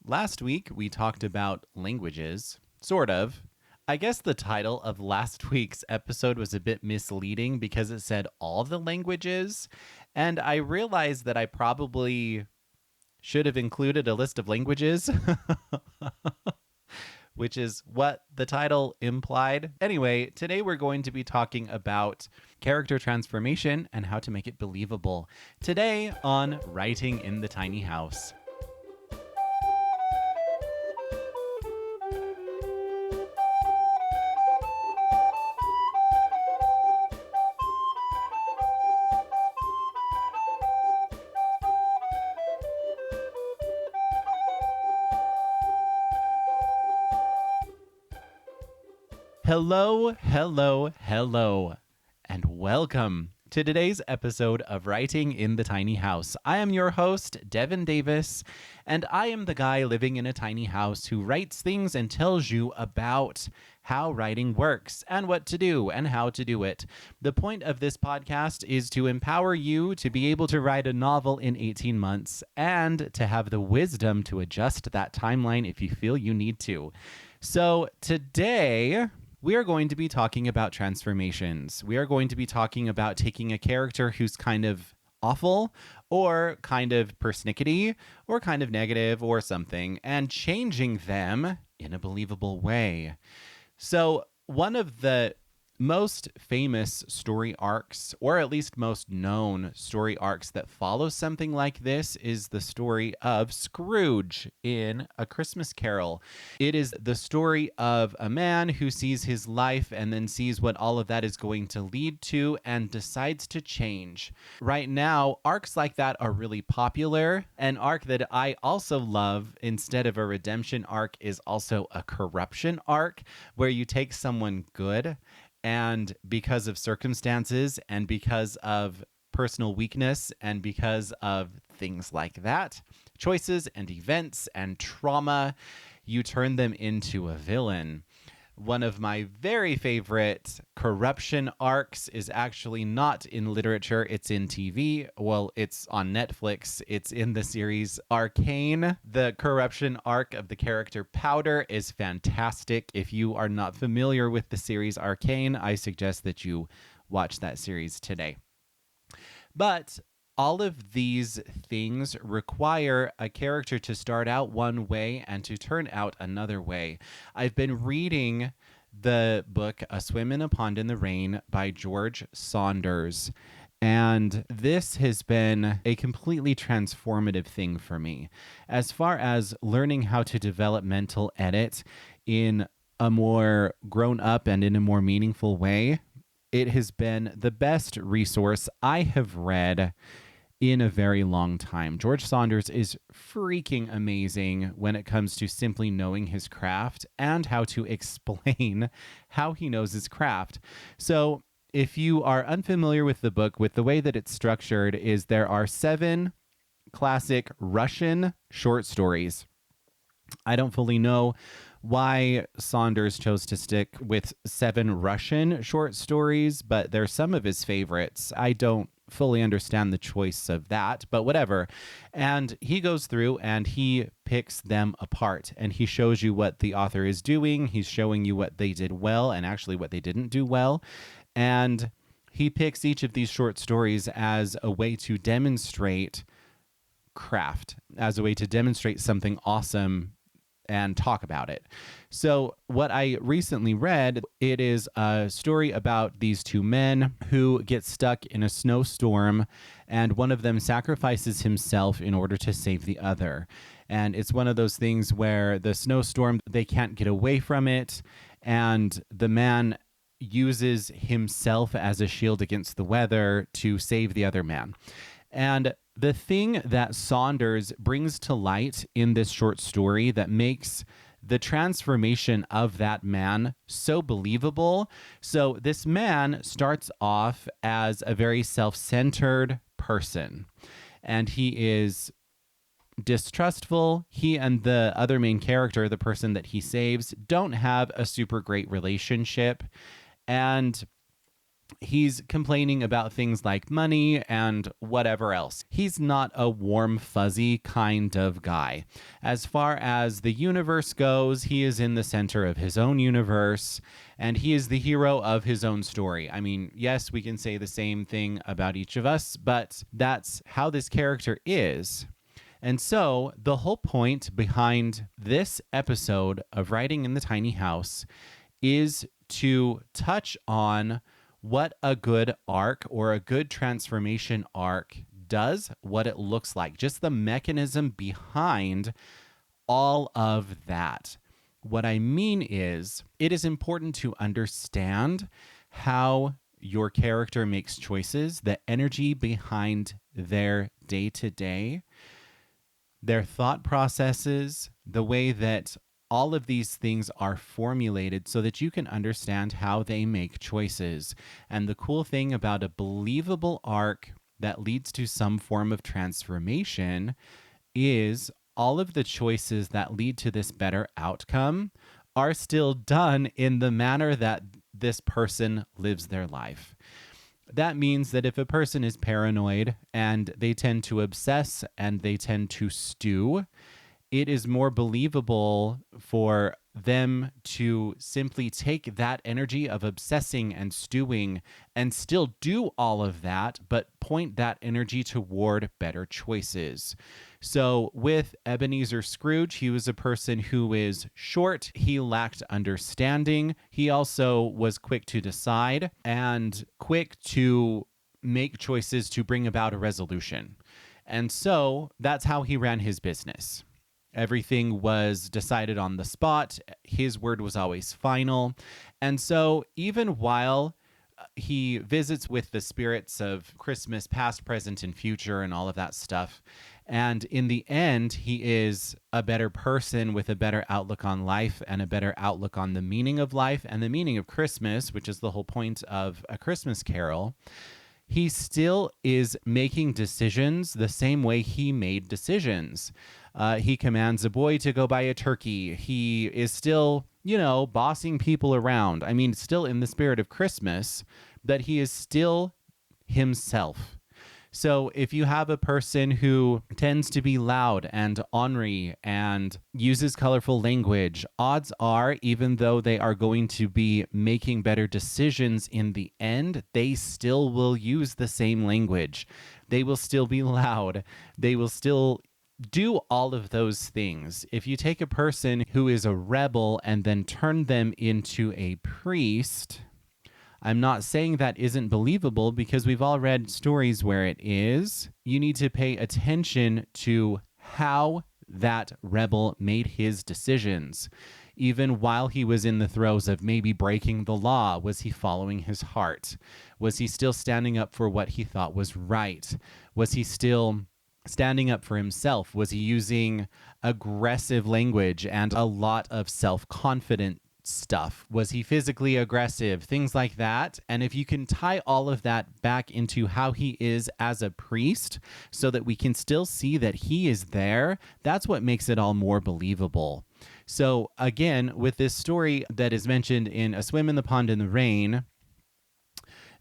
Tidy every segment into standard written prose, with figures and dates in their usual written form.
Last week, we talked about languages, sort of. I guess the title of last week's episode was a bit misleading because it said all the languages, and I realized that I probably should have included a list of languages, which is what the title implied. Anyway, today we're going to be talking about character transformation and how to make it believable. Today on Writing in the Tiny House. Hello, and welcome to today's episode of Writing in the Tiny House. I am your host, Devin Davis, and I am the guy living in a tiny house who writes things and tells you about how writing works and what to do and how to do it. The point of this podcast is to empower you to be able to write a novel in 18 months and to have the wisdom to adjust that timeline if you feel you need to. So today, we are going to be talking about transformations. We are going to be talking about taking a character who's kind of awful or kind of persnickety or kind of negative or something and changing them in a believable way. So one of the most famous story arcs, or at least most known story arcs that follow something like this, is the story of Scrooge in A Christmas Carol. It is the story of a man who sees his life and then sees what all of that is going to lead to and decides to change. Right now, arcs like that are really popular. An arc that I also love, instead of a redemption arc, is also a corruption arc, where you take someone good and because of circumstances and because of personal weakness and because of things like that, choices and events and trauma, you turn them into a villain. One of my very favorite corruption arcs is actually not in literature, it's in TV. Well, it's on Netflix. It's in the series Arcane. The corruption arc of the character Powder is fantastic. If you are not familiar with the series Arcane, I suggest that you watch that series today. But all of these things require a character to start out one way and to turn out another way. I've been reading the book A Swim in a Pond in the Rain by George Saunders, and this has been a completely transformative thing for me. As far as learning how to developmental edit in a more grown up and in a more meaningful way, it has been the best resource I have read in a very long time. George Saunders is freaking amazing when it comes to simply knowing his craft and how to explain how he knows his craft. So if you are unfamiliar with the book, with the way that it's structured, is there are 7 classic Russian short stories. I don't fully know why Saunders chose to stick with 7 Russian short stories, but they're some of his favorites. I don't fully understand the choice of that, but whatever. And he goes through and he picks them apart and he shows you what the author is doing. He's showing you what they did well and actually what they didn't do well. And he picks each of these short stories as a way to demonstrate craft, as a way to demonstrate something awesome and talk about it. So what I recently read, it is a story about these 2 men who get stuck in a snowstorm, and one of them sacrifices himself in order to save the other. And it's one of those things where the snowstorm, they can't get away from it, and the man uses himself as a shield against the weather to save the other man. And the thing that Saunders brings to light in this short story that makes the transformation of that man so believable. So this man starts off as a very self-centered person, and he is distrustful. He and the other main character, the person that he saves, don't have a super great relationship. And He's complaining about things like money and whatever else. He's not a warm, fuzzy kind of guy. As far as the universe goes, he is in the center of his own universe, and he is the hero of his own story. I mean, yes, we can say the same thing about each of us, but that's how this character is. And so, the whole point behind this episode of Writing in the Tiny House is to touch on what a good arc or a good transformation arc does, what it looks like, just the mechanism behind all of that. What I mean is, it is important to understand how your character makes choices, the energy behind their day to day, their thought processes, the way that all of these things are formulated so that you can understand how they make choices. And the cool thing about a believable arc that leads to some form of transformation is all of the choices that lead to this better outcome are still done in the manner that this person lives their life. That means that if a person is paranoid and they tend to obsess and they tend to stew, it is more believable for them to simply take that energy of obsessing and stewing and still do all of that, but point that energy toward better choices. So with Ebenezer Scrooge, he was a person who is short. He lacked understanding. He also was quick to decide and quick to make choices to bring about a resolution. And so that's how he ran his business. Everything was decided on the spot. His word was always final. And so even while he visits with the spirits of Christmas, past, present, and future, and all of that stuff, and in the end, he is a better person with a better outlook on life and a better outlook on the meaning of life and the meaning of Christmas, which is the whole point of A Christmas Carol. He still is making decisions the same way he made decisions. He commands a boy to go buy a turkey. He is still, bossing people around. I mean, still in the spirit of Christmas, but he is still himself. So if you have a person who tends to be loud and ornery and uses colorful language, odds are, even though they are going to be making better decisions in the end, they still will use the same language. They will still be loud. They will still do all of those things. If you take a person who is a rebel and then turn them into a priest, I'm not saying that isn't believable because we've all read stories where it is. You need to pay attention to how that rebel made his decisions. Even while he was in the throes of maybe breaking the law, was he following his heart? Was he still standing up for what he thought was right? Was he still standing up for himself? Was he using aggressive language and a lot of self-confident stuff? Was he physically aggressive? Things like that. And if you can tie all of that back into how he is as a priest so that we can still see that he is there, that's what makes it all more believable. So again, with this story that is mentioned in A Swim in the Pond in the Rain,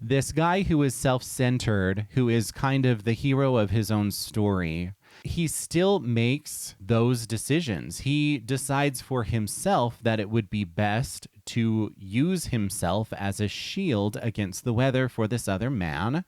this guy who is self-centered, who is kind of the hero of his own story, he still makes those decisions. He decides for himself that it would be best to use himself as a shield against the weather for this other man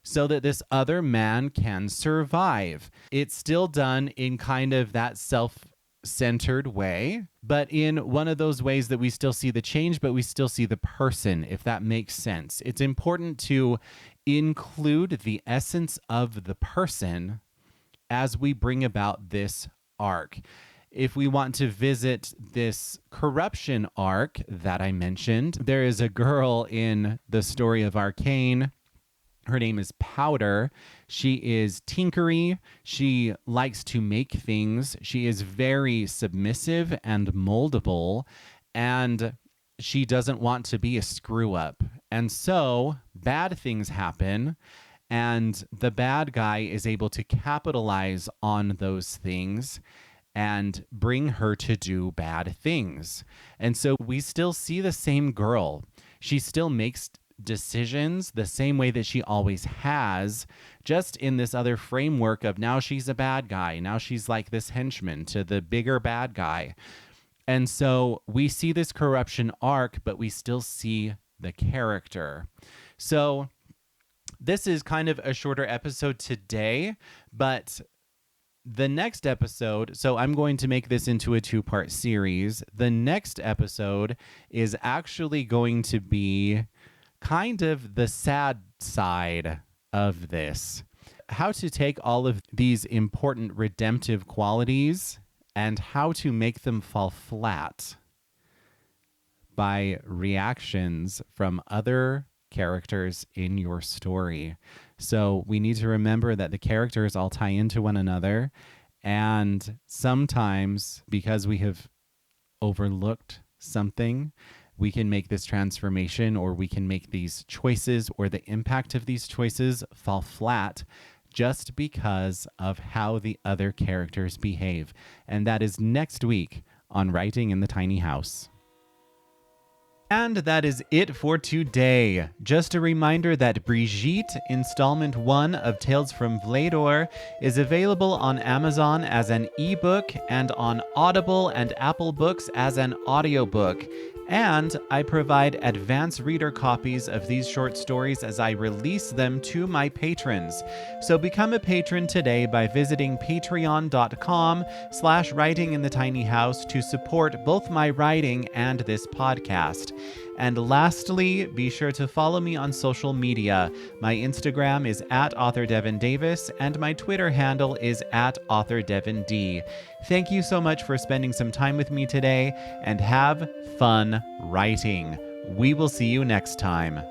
so that this other man can survive. It's still done in kind of that self-centered way, but in one of those ways that we still see the change, but we still see the person, if that makes sense. It's important to include the essence of the person as we bring about this arc. If we want to visit this corruption arc that I mentioned, there is a girl in the story of Arcane. Her name is Powder. She is tinkery. She likes to make things. She is very submissive and moldable, and she doesn't want to be a screw up. And so bad things happen, and the bad guy is able to capitalize on those things and bring her to do bad things. And so we still see the same girl. She still makes decisions the same way that she always has, just in this other framework of now she's a bad guy. Now she's like this henchman to the bigger bad guy. And so we see this corruption arc, but we still see the character. So this is kind of a shorter episode today, but the next episode, so I'm going to make this into a 2-part series. The next episode is actually going to be kind of the sad side of this. How to take all of these important redemptive qualities and how to make them fall flat by reactions from other characters in your story. So we need to remember that the characters all tie into one another. And sometimes, because we have overlooked something, we can make this transformation, or we can make these choices or the impact of these choices fall flat just because of how the other characters behave. And that is next week on Writing in the Tiny House. And that is it for today. Just a reminder that Brigitte, installment 1 of Tales from Vlador, is available on Amazon as an ebook and on Audible and Apple Books as an audiobook. And I provide advance reader copies of these short stories as I release them to my patrons. So become a patron today by visiting patreon.com/writinginthetinyhouse to support both my writing and this podcast. And lastly, be sure to follow me on social media. My Instagram is @author Devin Davis, and my Twitter handle is @author Devin D. Thank you so much for spending some time with me today, and have fun writing. We will see you next time.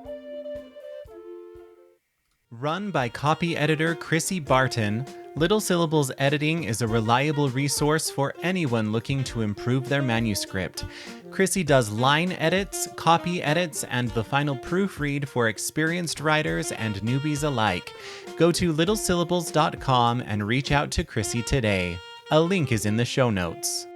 Run by copy editor Chrissy Barton, Little Syllables Editing is a reliable resource for anyone looking to improve their manuscript. Chrissy does line edits, copy edits, and the final proofread for experienced writers and newbies alike. Go to littlesyllables.com and reach out to Chrissy today. A link is in the show notes.